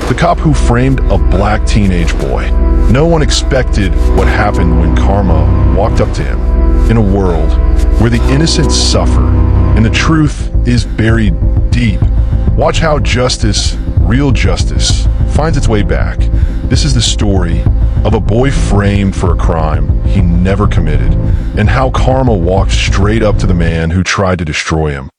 The cop who framed a black teenage boy. No one expected what happened when karma walked up to him. In a world where the innocent suffer and the truth is buried deep, watch how justice, real justice, finds its way back. This is the story of a boy framed for a crime he never committed, and how karma walked straight up to the man who tried to destroy him.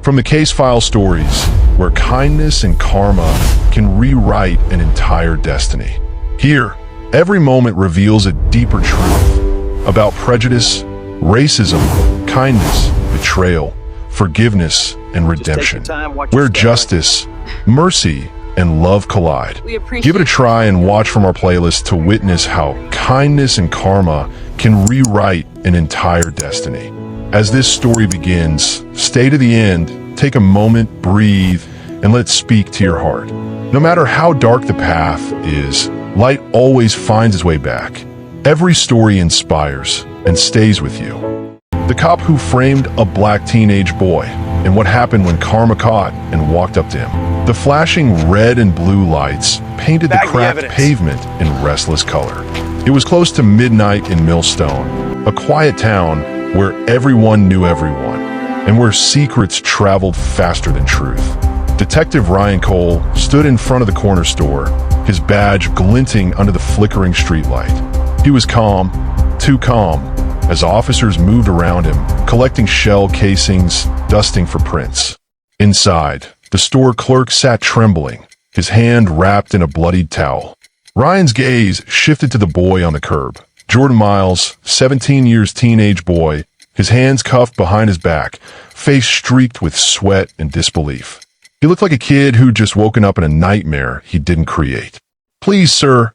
From the case file stories, where kindness and karma can rewrite an entire destiny. Here, every moment reveals a deeper truth about prejudice, racism, kindness, betrayal, forgiveness, and redemption. Where justice, mercy, and love collide. Give it a try and watch from our playlist to witness how kindness and karma can rewrite an entire destiny. As this story begins, stay to the end, take a moment, breathe, and let it speak to your heart. No matter how dark the path is, light always finds its way back. Every story inspires and stays with you. The cop who framed a black teenage boy, and what happened when karma caught and walked up to him. The flashing red and blue lights painted the cracked pavement in restless color. It was close to midnight in Millstone, a quiet town where everyone knew everyone, and where secrets traveled faster than truth. Detective Ryan Cole stood in front of the corner store, his badge glinting under the flickering streetlight. He was calm, too calm, as officers moved around him, collecting shell casings, dusting for prints. Inside, the store clerk sat trembling, his hand wrapped in a bloodied towel. Ryan's gaze shifted to the boy on the curb. Jordan Miles, 17 years teenage boy, his hands cuffed behind his back, face streaked with sweat and disbelief. He looked like a kid who'd just woken up in a nightmare he didn't create. "Please, sir,"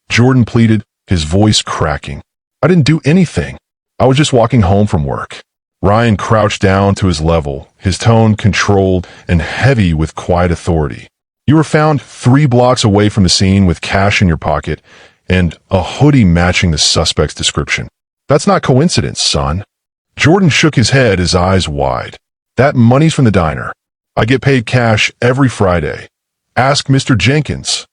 Jordan pleaded, his voice cracking. "I didn't do anything. I was just walking home from work." Ryan crouched down to his level, his tone controlled and heavy with quiet authority. "You were found 3 blocks away from the scene with cash in your pocket and a hoodie matching the suspect's description. That's not coincidence, son." Jordan shook his head, his eyes wide. "That money's from the diner. I get paid cash every Friday. Ask Mr. Jenkins."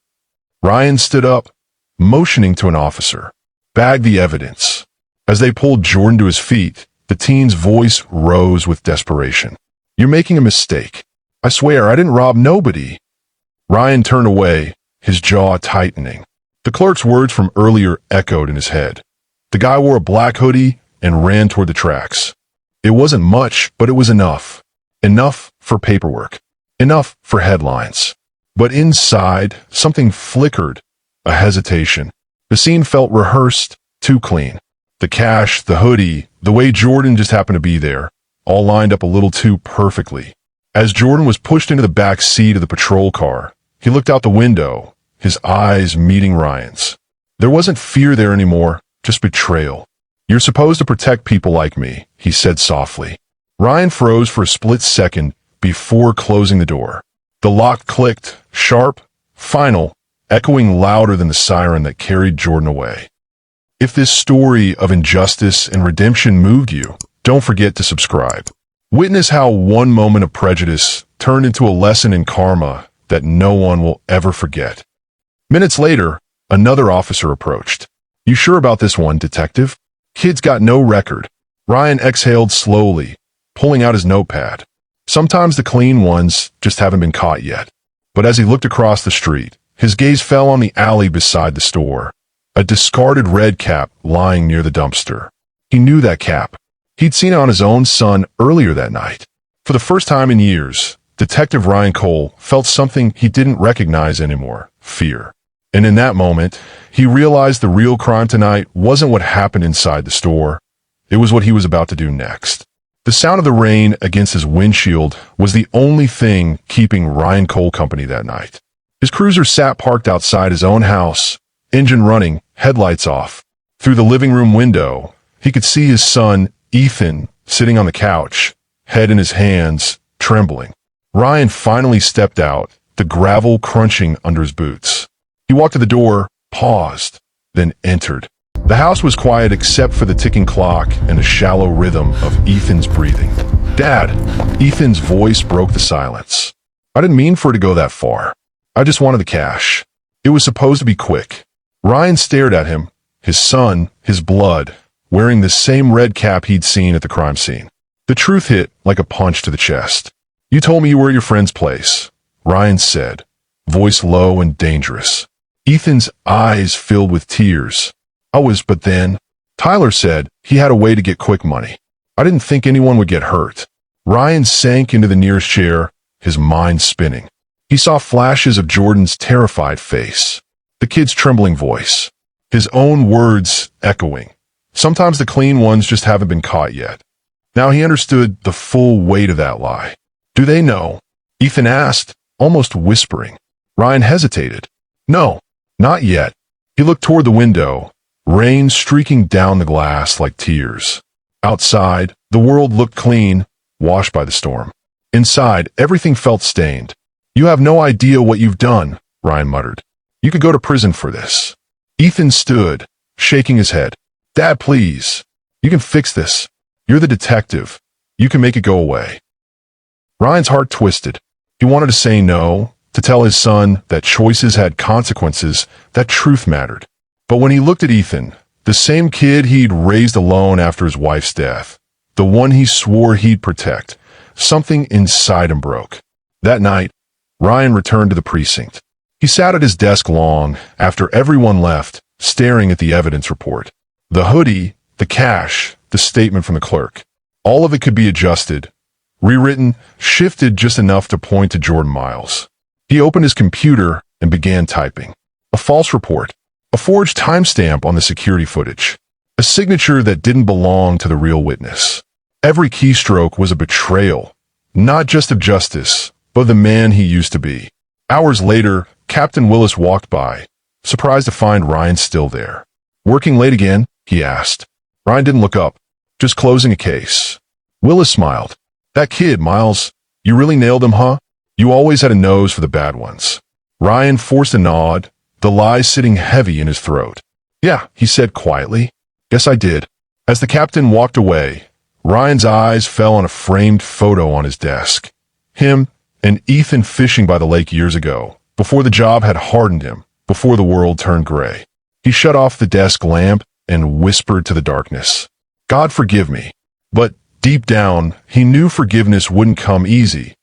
Ryan stood up, motioning to an officer. "Bag the evidence." As they pulled Jordan to his feet, the teen's voice rose with desperation. "You're making a mistake. I swear I didn't rob nobody." Ryan turned away, his jaw tightening. The clerk's words from earlier echoed in his head. The guy wore a black hoodie and ran toward the tracks. It wasn't much, but it was enough. Enough for paperwork. Enough for headlines. But inside, something flickered, a hesitation. The scene felt rehearsed, too clean. The cash, the hoodie, the way Jordan just happened to be there, all lined up a little too perfectly. As Jordan was pushed into the back seat of the patrol car, he looked out the window, his eyes meeting Ryan's. There wasn't fear there anymore, just betrayal. "You're supposed to protect people like me," he said softly. Ryan froze for a split second before closing the door. The lock clicked, sharp, final, echoing louder than the siren that carried Jordan away. If this story of injustice and redemption moved you, don't forget to subscribe. Witness how one moment of prejudice turned into a lesson in karma that no one will ever forget. Minutes later, another officer approached. "You sure about this one, detective? Kid's got no record." Ryan exhaled slowly, pulling out his notepad. Sometimes the clean ones just haven't been caught yet. But as he looked across the street, his gaze fell on the alley beside the store. A discarded red cap lying near the dumpster. He knew that cap. He'd seen it on his own son earlier that night. For the first time in years, Detective Ryan Cole felt something he didn't recognize anymore: fear. And in that moment, he realized the real crime tonight wasn't what happened inside the store. It was what he was about to do next. The sound of the rain against his windshield was the only thing keeping Ryan Cole company that night. His cruiser sat parked outside his own house, engine running, headlights off. Through the living room window, he could see his son, Ethan, sitting on the couch, head in his hands, trembling. Ryan finally stepped out, the gravel crunching under his boots. He walked to the door, paused, then entered. The house was quiet except for the ticking clock and the shallow rhythm of Ethan's breathing. "Dad," Ethan's voice broke the silence. "I didn't mean for it to go that far." I just wanted the cash. It was supposed to be quick. Ryan stared at him, his son, his blood, wearing the same red cap he'd seen at the crime scene. The truth hit like a punch to the chest. You told me you were at your friend's place, Ryan said, voice low and dangerous. Ethan's eyes filled with tears. But then, Tyler said he had a way to get quick money. I didn't think anyone would get hurt. Ryan sank into the nearest chair, his mind spinning. He saw flashes of Jordan's terrified face, the kid's trembling voice, his own words echoing. Sometimes the clean ones just haven't been caught yet. Now he understood the full weight of that lie. Do they know? Ethan asked, almost whispering. Ryan hesitated. No, not yet. He looked toward the window, rain streaking down the glass like tears. Outside, the world looked clean, washed by the storm. Inside, everything felt stained. You have no idea what you've done, Ryan muttered. You could go to prison for this. Ethan stood, shaking his head. Dad, please. You can fix this. You're the detective. You can make it go away. Ryan's heart twisted. He wanted to say no, to tell his son that choices had consequences, that truth mattered. But when he looked at Ethan, the same kid he'd raised alone after his wife's death, the one he swore he'd protect, something inside him broke. That night, Ryan returned to the precinct. He sat at his desk long, after everyone left, staring at the evidence report. The hoodie, the cash, the statement from the clerk. All of it could be adjusted, rewritten, shifted just enough to point to Jordan Miles. He opened his computer and began typing. A false report, a forged timestamp on the security footage, a signature that didn't belong to the real witness. Every keystroke was a betrayal, not just of justice, but of the man he used to be. Hours later, Captain Willis walked by, surprised to find Ryan still there. Working late again? He asked. Ryan didn't look up, just closing a case. Willis smiled. That kid, Miles, you really nailed him, huh? You always had a nose for the bad ones. Ryan forced a nod, the lies sitting heavy in his throat. Yeah, he said quietly. Guess I did. As the captain walked away, Ryan's eyes fell on a framed photo on his desk. Him and Ethan fishing by the lake years ago, before the job had hardened him, before the world turned gray. He shut off the desk lamp and whispered to the darkness, God forgive me. But deep down, he knew forgiveness wouldn't come easy.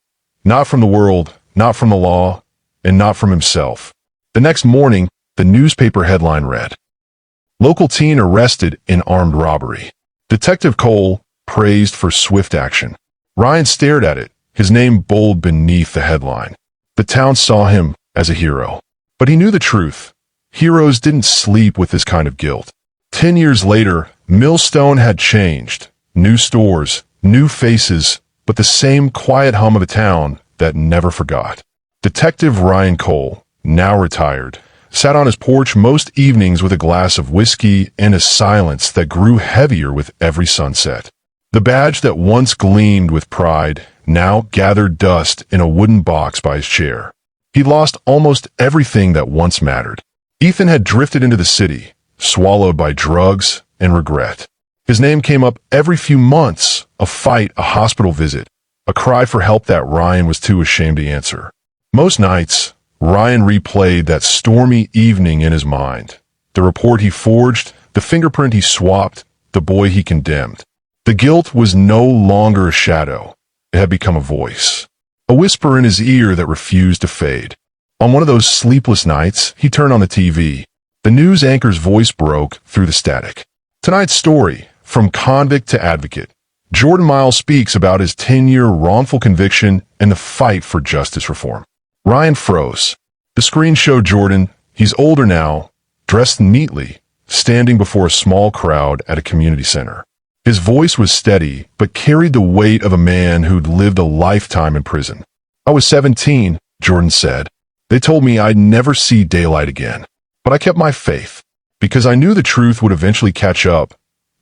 Not from the world, not from the law, and not from himself. The next morning, the newspaper headline read, Local teen arrested in armed robbery. Detective Cole praised for swift action. Ryan stared at it, his name bold beneath the headline. The town saw him as a hero. But he knew the truth. Heroes didn't sleep with this kind of guilt. 10 years later, Millstone had changed. New stores, new faces, but the same quiet hum of a town that never forgot. Detective Ryan Cole, now retired, sat on his porch most evenings with a glass of whiskey and a silence that grew heavier with every sunset. The badge that once gleamed with pride now gathered dust in a wooden box by his chair. He'd lost almost everything that once mattered. Ethan had drifted into the city, swallowed by drugs and regret. His name came up every few months, a fight, a hospital visit, a cry for help that Ryan was too ashamed to answer. Most nights, Ryan replayed that stormy evening in his mind. The report he forged, the fingerprint he swapped, the boy he condemned. The guilt was no longer a shadow. It had become a voice. A whisper in his ear that refused to fade. On one of those sleepless nights, he turned on the TV. The news anchor's voice broke through the static. Tonight's story, from convict to advocate. Jordan Miles speaks about his 10-year wrongful conviction and the fight for justice reform. Ryan froze. The screen showed Jordan, he's older now, dressed neatly, standing before a small crowd at a community center. His voice was steady, but carried the weight of a man who'd lived a lifetime in prison. I was 17, Jordan said. They told me I'd never see daylight again. But I kept my faith, because I knew the truth would eventually catch up,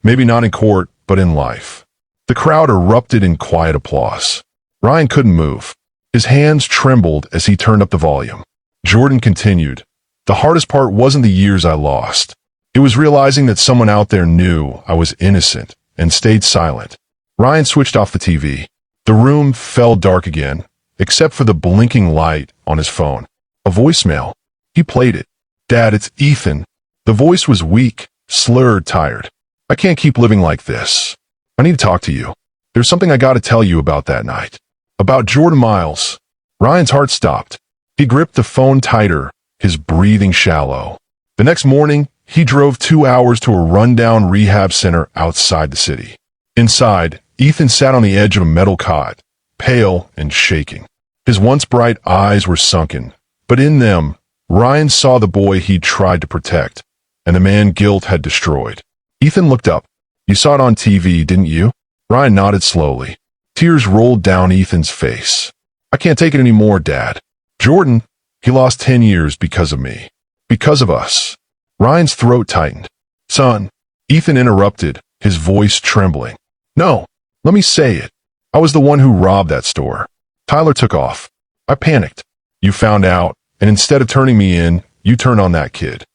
maybe not in court, but in life. The crowd erupted in quiet applause. Ryan couldn't move. His hands trembled as he turned up the volume. Jordan continued, The hardest part wasn't the years I lost. It was realizing that someone out there knew I was innocent and stayed silent. Ryan switched off the TV. The room fell dark again, except for the blinking light on his phone. A voicemail. He played it. "Dad, it's Ethan." The voice was weak, slurred, tired. "I can't keep living like this. I need to talk to you. There's something I gotta tell you about that night. About Jordan Miles." Ryan's heart stopped. He gripped the phone tighter, his breathing shallow. The next morning, he drove 2 hours to a rundown rehab center outside the city. Inside, Ethan sat on the edge of a metal cot, pale and shaking. His once bright eyes were sunken, but in them, Ryan saw the boy he'd tried to protect, and the man guilt had destroyed. Ethan looked up. "You saw it on TV, didn't you?" Ryan nodded slowly. Tears rolled down Ethan's face. "I can't take it anymore, Dad. Jordan, he lost 10 years because of me. Because of us." Ryan's throat tightened. "Son," Ethan interrupted, his voice trembling. "No, let me say it. I was the one who robbed that store. Tyler took off. I panicked. You found out, and instead of turning me in, you turned on that kid."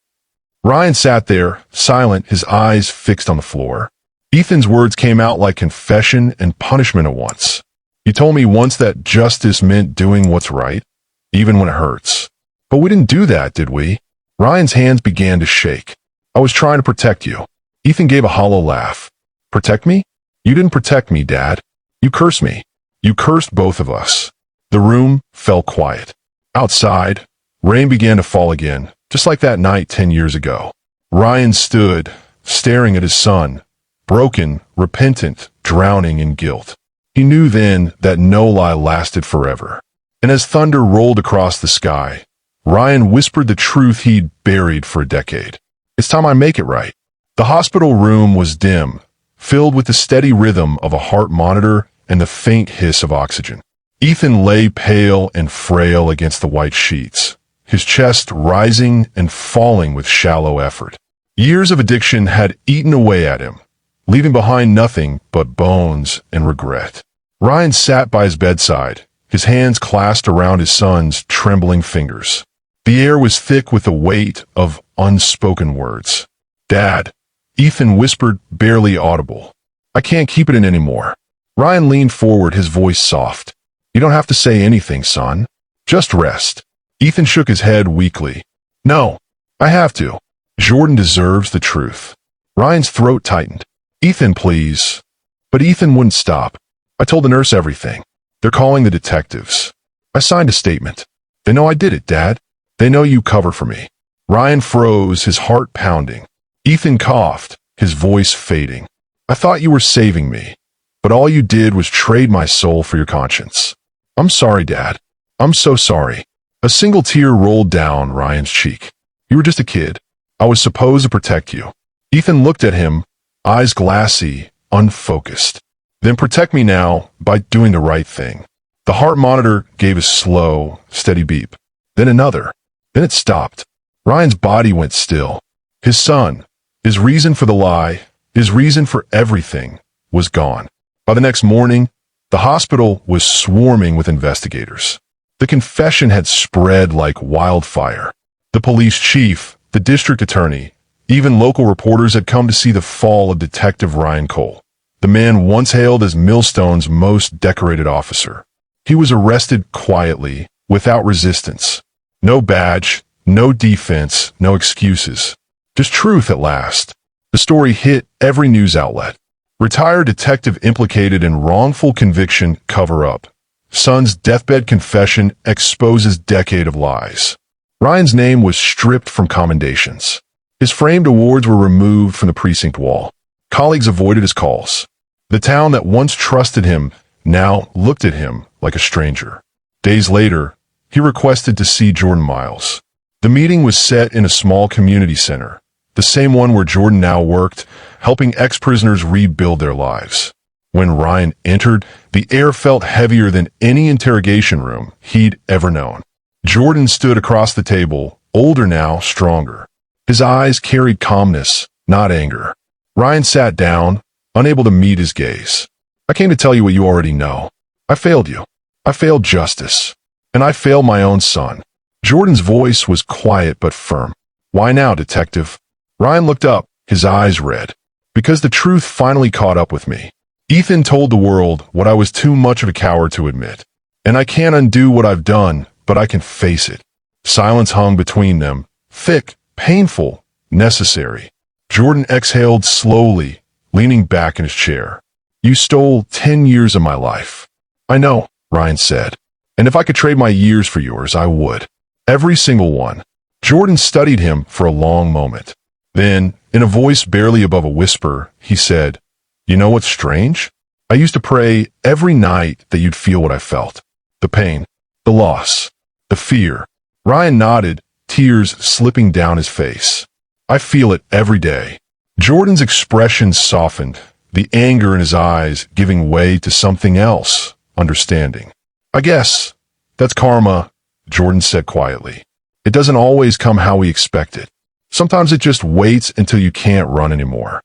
Ryan sat there, silent, his eyes fixed on the floor. Ethan's words came out like confession and punishment at once. "You told me once that justice meant doing what's right, even when it hurts. But we didn't do that, did we?" Ryan's hands began to shake. "I was trying to protect you." Ethan gave a hollow laugh. "Protect me? You didn't protect me, Dad. You cursed me. You cursed both of us." The room fell quiet. Outside, rain began to fall again, just like that night 10 years ago. Ryan stood, staring at his son, broken, repentant, drowning in guilt. He knew then that no lie lasted forever. And as thunder rolled across the sky, Ryan whispered the truth he'd buried for a decade. "It's time I make it right." The hospital room was dim, filled with the steady rhythm of a heart monitor and the faint hiss of oxygen. Ethan lay pale and frail against the white sheets, his chest rising and falling with shallow effort. Years of addiction had eaten away at him, leaving behind nothing but bones and regret. Ryan sat by his bedside, his hands clasped around his son's trembling fingers. The air was thick with the weight of unspoken words. "Dad," Ethan whispered, barely audible. "I can't keep it in anymore." Ryan leaned forward, his voice soft. "You don't have to say anything, son. Just rest." Ethan shook his head weakly. "No, I have to. Jordan deserves the truth." Ryan's throat tightened. "Ethan, please." But Ethan wouldn't stop. "I told the nurse everything. They're calling the detectives. I signed a statement. They know I did it, Dad. They know you cover for me." Ryan froze, his heart pounding. Ethan coughed, his voice fading. "I thought you were saving me, but all you did was trade my soul for your conscience." "I'm sorry, Dad. I'm so sorry." A single tear rolled down Ryan's cheek. "You were just a kid. I was supposed to protect you." Ethan looked at him, eyes glassy, unfocused. "Then protect me now by doing the right thing." The heart monitor gave a slow, steady beep. Then another. Then it stopped. Ryan's body went still. His son, his reason for the lie, his reason for everything, was gone. By the next morning, the hospital was swarming with investigators. The confession had spread like wildfire. The police chief, the district attorney, even local reporters had come to see the fall of Detective Ryan Cole, the man once hailed as Millstone's most decorated officer. He was arrested quietly, without resistance. No badge, no defense, no excuses. Just truth at last. The story hit every news outlet. Retired detective implicated in wrongful conviction cover-up. Son's deathbed confession exposes decade of lies. Ryan's name was stripped from commendations. His framed awards were removed from the precinct wall. Colleagues avoided his calls. The town that once trusted him now looked at him like a stranger. Days later, he requested to see Jordan Miles. The meeting was set in a small community center, the same one where Jordan now worked, helping ex-prisoners rebuild their lives. When Ryan entered, the air felt heavier than any interrogation room he'd ever known. Jordan stood across the table, older now, stronger. His eyes carried calmness, not anger. Ryan sat down, unable to meet his gaze. "I came to tell you what you already know. I failed you. I failed justice. And I failed my own son." Jordan's voice was quiet but firm. "Why now, detective?" Ryan looked up, his eyes red. "Because the truth finally caught up with me. Ethan told the world what I was too much of a coward to admit. And I can't undo what I've done, but I can face it. Silence hung between them, thick, painful, necessary. Jordan exhaled slowly, leaning back in his chair. You stole 10 years of my life. I know, Ryan said. And if I could trade my years for yours, I would. Every single one. Jordan studied him for a long moment. Then, in a voice barely above a whisper, he said, You know what's strange? I used to pray every night that you'd feel what I felt. The pain, the loss, the fear. Ryan nodded, tears slipping down his face. I feel it every day. Jordan's expression softened, the anger in his eyes giving way to something else, understanding. I guess that's karma, Jordan said quietly. It doesn't always come how we expect it. Sometimes it just waits until you can't run anymore.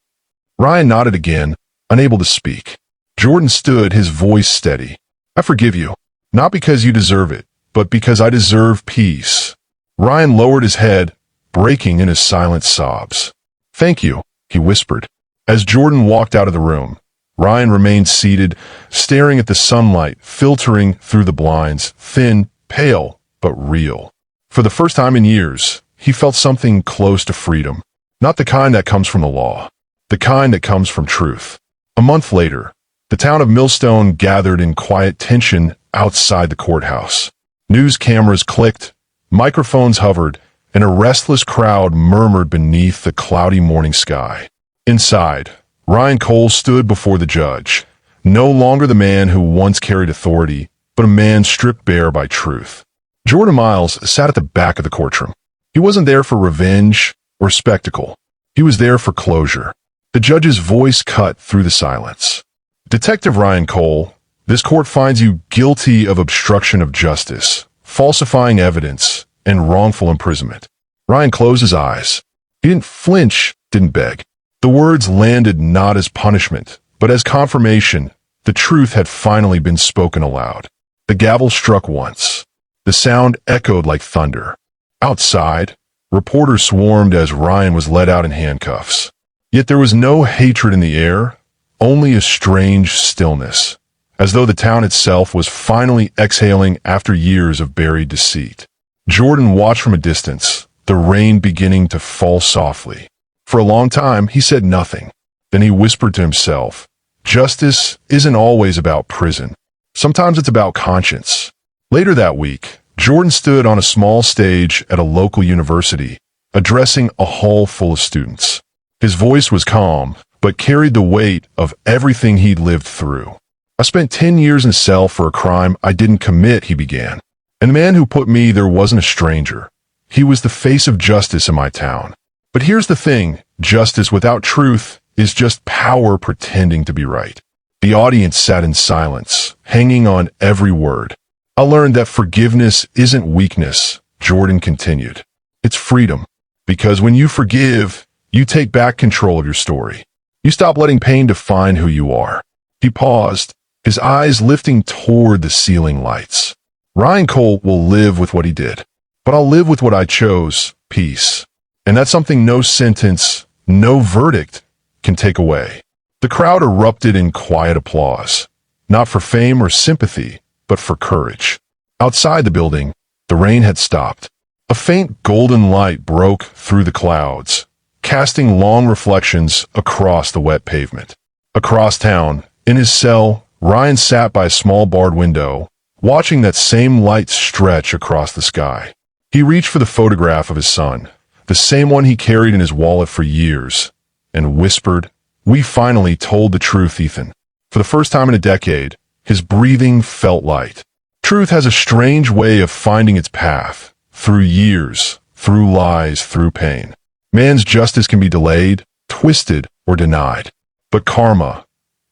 Ryan nodded again, unable to speak. Jordan stood, his voice steady. I forgive you, not because you deserve it, but because I deserve peace. Ryan lowered his head, breaking in his silent sobs. Thank you, he whispered. As Jordan walked out of the room, Ryan remained seated, staring at the sunlight filtering through the blinds, thin, pale, but real. For the first time in years, he felt something close to freedom. Not the kind that comes from the law, the kind that comes from truth. A month later, the town of Millstone gathered in quiet tension outside the courthouse. News cameras clicked, microphones hovered, and a restless crowd murmured beneath the cloudy morning sky. Inside, Ryan Cole stood before the judge, no longer the man who once carried authority, but a man stripped bare by truth. Jordan Miles sat at the back of the courtroom. He wasn't there for revenge or spectacle. He was there for closure. The judge's voice cut through the silence. Detective Ryan Cole, this court finds you guilty of obstruction of justice, falsifying evidence, and wrongful imprisonment. Ryan closed his eyes. He didn't flinch, didn't beg. The words landed not as punishment, but as confirmation. The truth had finally been spoken aloud. The gavel struck once. The sound echoed like thunder. Outside, reporters swarmed as Ryan was led out in handcuffs. Yet there was no hatred in the air, only a strange stillness, as though the town itself was finally exhaling after years of buried deceit. Jordan watched from a distance, the rain beginning to fall softly. For a long time, he said nothing. Then he whispered to himself, Justice isn't always about prison. Sometimes it's about conscience. Later that week, Jordan stood on a small stage at a local university, addressing a hall full of students. His voice was calm, but carried the weight of everything he'd lived through. I spent 10 years in cell for a crime I didn't commit, he began. And the man who put me there wasn't a stranger. He was the face of justice in my town. But here's the thing, justice without truth is just power pretending to be right. The audience sat in silence, hanging on every word. I learned that forgiveness isn't weakness, Jordan continued. It's freedom. Because when you forgive, you take back control of your story. You stop letting pain define who you are. He paused, his eyes lifting toward the ceiling lights. Ryan Cole will live with what he did, but I'll live with what I chose, peace. And that's something no sentence, no verdict can take away. The crowd erupted in quiet applause, not for fame or sympathy, but for courage. Outside the building, the rain had stopped. A faint golden light broke through the clouds, casting long reflections across the wet pavement. Across town, in his cell, Ryan sat by a small barred window, watching that same light stretch across the sky. He reached for the photograph of his son, the same one he carried in his wallet for years, and whispered, We finally told the truth, Ethan. For the first time in a decade, his breathing felt light. Truth has a strange way of finding its path, through years, through lies, through pain. Man's justice can be delayed, twisted, or denied. But karma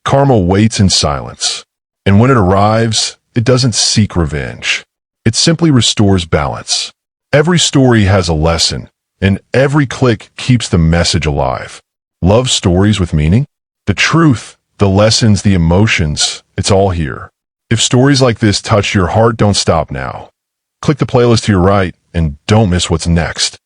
waits in silence. And when it arrives, it doesn't seek revenge. It simply restores balance. Every story has a lesson, and every click keeps the message alive. Love stories with meaning? The truth, the lessons, the emotions, it's all here. If stories like this touch your heart, don't stop now. Click the playlist to your right and don't miss what's next.